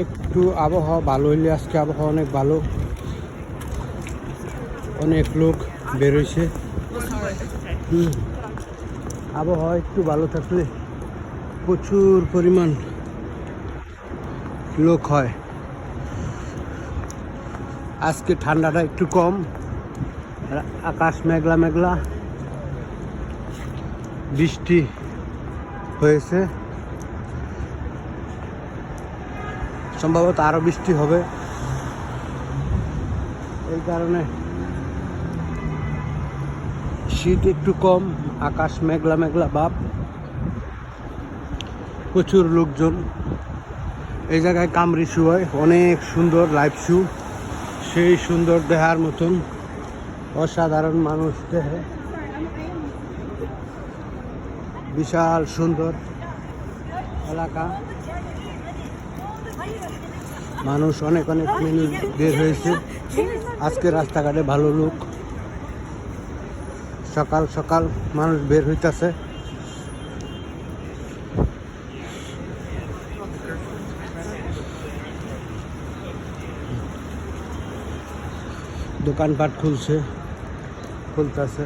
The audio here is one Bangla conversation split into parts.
একটু আবহাওয়া ভালো হইলে, আজকে আবহাওয়া অনেক ভালো, অনেক লোক বেরোইছে। আবহাওয়া একটু ভালো থাকলে প্রচুর পরিমাণ লোক হয়। আজকে ঠান্ডাটা একটু কম, আকাশ মেঘলা মেঘলা, বৃষ্টি হয়েছে, সম্ভবত আরো বৃষ্টি হবে। এই কারণে শীত একটু কম, আকাশ মেঘলা মেঘলা ভাব, প্রচুর লোকজন। এই জায়গায় কামরি শু হয়, অনেক সুন্দর লাইভ শু, সেই সুন্দর দেখার মতন, অসাধারণ মানুষ দেখে, বিশাল সুন্দর এলাকা, মানুষ অনেক অনেক মানুষ বের হয়েছে আজকে। রাস্তাঘাটে ভালো লোক, সকাল সকাল মানুষ বের হইতেছে। দোকানপাট খুলতেছে,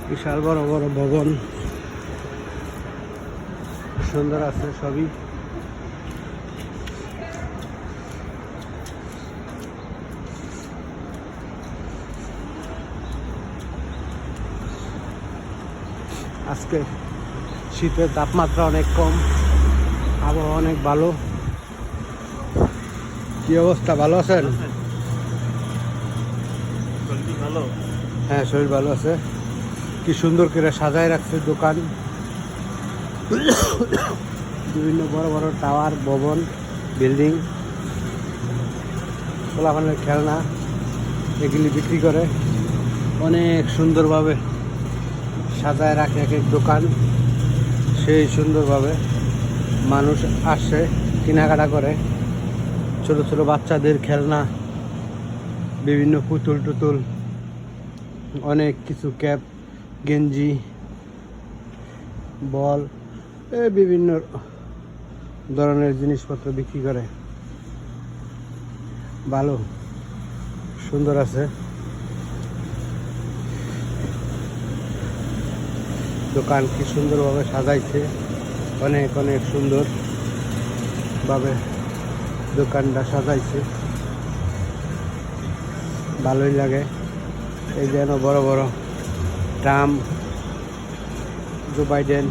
বিশাল বড় বড় ভবন, সুন্দর আছে সবই। আজকে শীতের তাপমাত্রা অনেক কম, আবহাওয়া অনেক ভালো। কি অবস্থা, ভালো আছেন? হ্যাঁ, শরীর ভালো আছে। কি সুন্দর করে সাজায় রাখছে দোকান, বিভিন্ন বড় বড় টাওয়ার, ভবন, বিল্ডিং, পোলাপানের খেলনা এগুলি বিক্রি করে, অনেক সুন্দরভাবে সাজায় রাখে এক এক দোকান। সেই সুন্দরভাবে মানুষ আসে, কেনাকাটা করে, ছোট ছোট বাচ্চাদের খেলনা, বিভিন্ন পুতুল টুতুল, অনেক কিছু, ক্যাপ, গেঞ্জি, বল, বিভিন্ন ধরনের জিনিসপত্র বিক্রি করে। ভালো সুন্দর আছে দোকান, কি সুন্দরভাবে সাজাইছে, অনেক অনেক সুন্দরভাবে দোকানটা সাজাইছে, ভালোই লাগে। এই যেন বড় বড় ট্রাম, জো বাইডেন,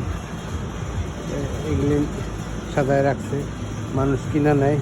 এগুলি সাজায় রাখছে, মানুষ কিনা নেয়।